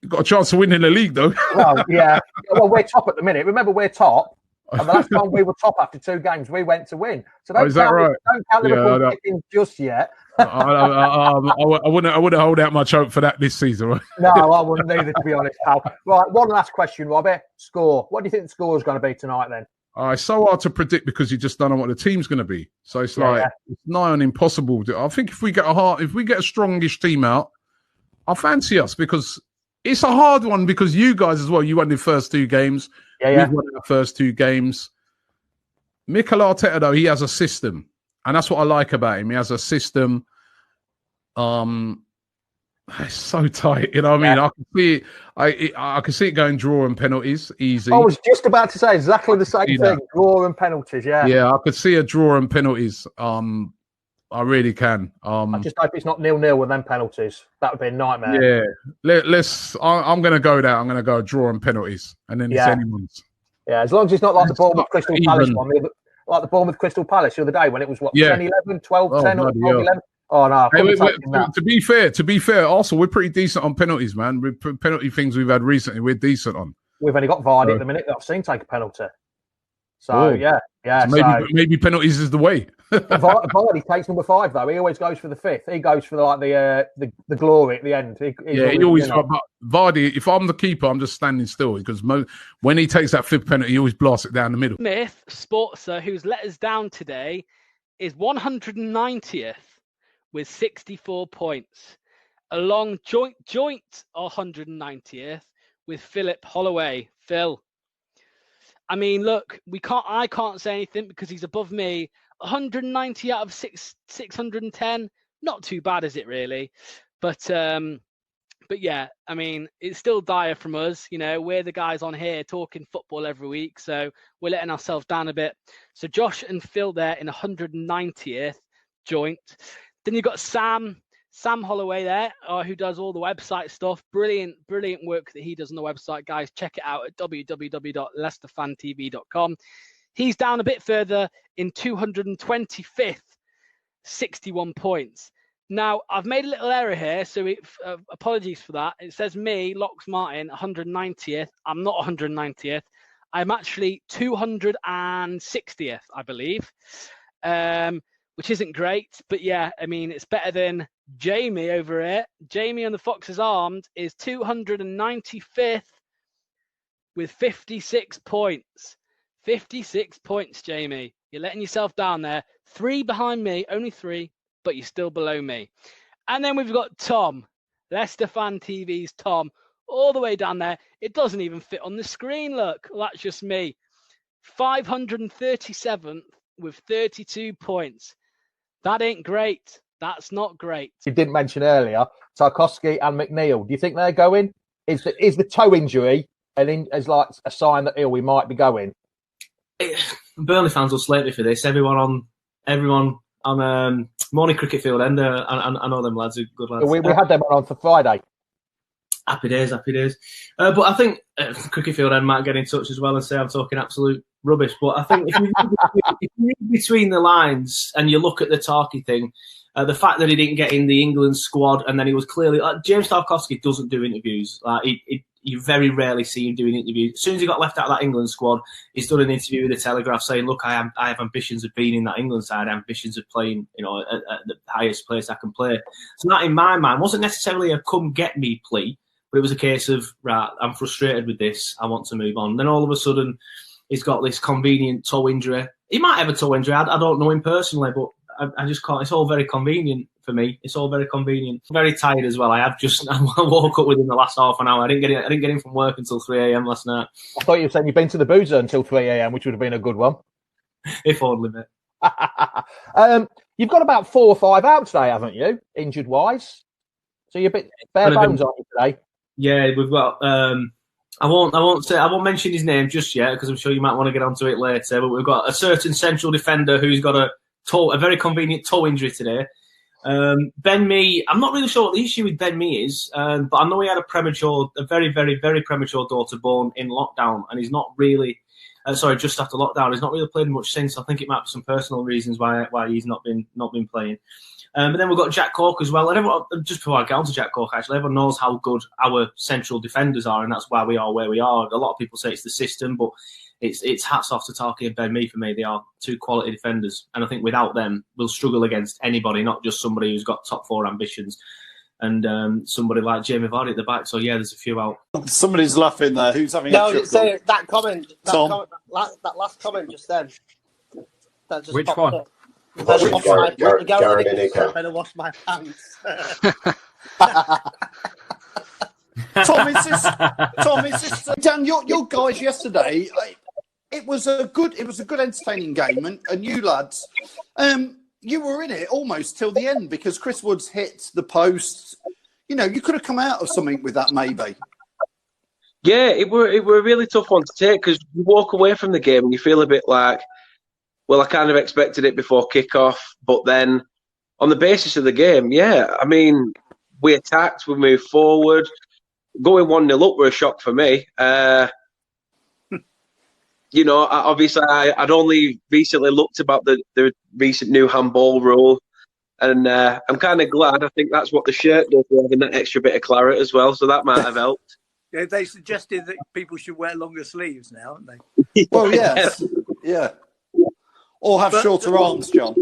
You've got a chance of winning the league, though. Well, yeah. Well, we're top at the minute. Remember, we're top. And the last time we were top after 2 games, we went to win. So don't count Liverpool kicking just yet. I wouldn't hold out much hope for that this season. Right? No, I wouldn't either, to be honest, pal. Right, one last question, Robbie. Score. What do you think the score is going to be tonight, then? It's so hard to predict because you just don't know what the team's going to be. So it's it's nigh on impossible. I think if we get a strongish team out, I'll fancy us because it's a hard one because you guys as well. You won the first 2 games. We've won our first 2 games. Mikel Arteta, though, he has a system. And that's what I like about him. He has a system. It's so tight. You know what I mean? I can see it. I can see it going draw and penalties easy. I was just about to say exactly the same thing. Draw and penalties, yeah. Yeah, I could see a draw and penalties. I really can. I just hope it's not 0-0 with them penalties. That would be a nightmare. Yeah. I'm going to go there. I'm going to go draw and penalties. And then it's anyone's. Yeah, as long as it's not like the Bournemouth Crystal Palace one. Like the Bournemouth Crystal Palace the other day when it was, 10-11, 12-10 or 12-11? Oh, no. To be fair, Arsenal, we're pretty decent on penalties, man. Penalty things we've had recently, we're decent on. We've only got Vardy at the minute that I've seen take a penalty. So, So maybe penalties is the way. Vardy takes number 5, though. He always goes for the 5th. He goes for the glory at the end. He always. But Vardy, if I'm the keeper, I'm just standing still because when he takes that 5th penalty, he always blasts it down the middle. Smith, Sportser, who's let us down today, is 190th with 64 points. Along joint 190th with Philip Holloway. Phil. I mean, look, I can't say anything because he's above me. 190 out of 610, not too bad, is it really? But yeah, I mean, it's still dire from us. You know, we're the guys on here talking football every week, so we're letting ourselves down a bit. So Josh and Phil there in 190th joint. Then you've got Sam Holloway there, who does all the website stuff. Brilliant work that he does on the website, guys. Check it out at www.leicesterfantv.com. He's down a bit further in 225th, 61 points. Now, I've made a little error here, so apologies for that. It says me, Lox Martin, 190th. I'm not 190th. I'm actually 260th, I believe, which isn't great. But yeah, I mean, it's better than Jamie over here. Jamie on the Foxes Armed is 295th with 56 points. 56 points, Jamie. You're letting yourself down there. 3 behind me, only 3, but you're still below me. And then we've got Tom, Leicester Fan TV's Tom, all the way down there. It doesn't even fit on the screen, look. Well, that's just me. 537th with 32 points. That ain't great. That's not great. You didn't mention earlier, Tarkowski and McNeil. Do you think they're going? Is the toe injury as like a sign that we might be going? Burnley fans will slate me for this. Everyone on Morning Cricket Field End. I know them lads are good lads. We had them on for Friday. Happy days. But I think Cricket Field End might get in touch as well and say I'm talking absolute rubbish. But I think if you read between the lines and you look at the Tarky thing, the fact that he didn't get in the England squad and then he was clearly James Tarkowski doesn't do interviews. You very rarely see him doing interviews. As soon as he got left out of that England squad, he's done an interview with the Telegraph saying, "Look, I have ambitions of being in that England side. I have ambitions of playing, at the highest place I can play." So that, in my mind, wasn't necessarily a "come get me" plea, but it was a case of, right, I'm frustrated with this. I want to move on. And then all of a sudden, he's got this convenient toe injury. He might have a toe injury. I don't know him personally, but I just can't. It's all very convenient for me. It's all very convenient. I'm very tired as well. I woke up within the last half an hour. I didn't get in from work until 3 a.m. last night. I thought you were saying you've been to the boozer until 3 a.m., which would have been a good one. If only, mate. You've got about 4 or 5 out today, haven't you? Injured wise. So you're a bit bare bones, aren't you, today? Yeah, we've got. I won't mention his name just yet because I'm sure you might want to get onto it later. But we've got a certain central defender who's got a very convenient toe injury today. Ben Mee, I'm not really sure what the issue with Ben Mee is, but I know he had a very, very, very premature daughter born in lockdown, and he's not really, just after lockdown. He's not really played much since. I think it might be some personal reasons why he's not been playing. But then we've got Jack Cork as well. And everyone, just before I get on to Jack Cork, actually, everyone knows how good our central defenders are, and that's why we are where we are. A lot of people say it's the system, but it's hats off to Tarky and Ben Mee for me. They are two quality defenders, and I think without them, we'll struggle against anybody, not just somebody who's got top four ambitions. And somebody like Jamie Vardy at the back. So, yeah, there's a few out. Somebody's laughing there. Who's having a chuckle? No, that comment, that last comment just then. That just Which one? I better wash my hands. Tom, is this Dan? Your guys yesterday. It was a good entertaining game, and you lads, you were in it almost till the end because Chris Woods hit the post. You know, you could have come out of something with that, maybe. Yeah, it were a really tough one to take because you walk away from the game and you feel a bit like, well, I kind of expected it before kickoff, but then on the basis of the game, yeah, I mean, we attacked, we moved forward. Going 1-0 up were a shock for me. You know, obviously, I'd only recently looked about the recent new handball rule, and I'm kind of glad. I think that's what the shirt does, having that extra bit of claret as well, so that might have helped. Yeah, they suggested that people should wear longer sleeves now, haven't they? Well, yes. Yeah. Or have shorter arms, John.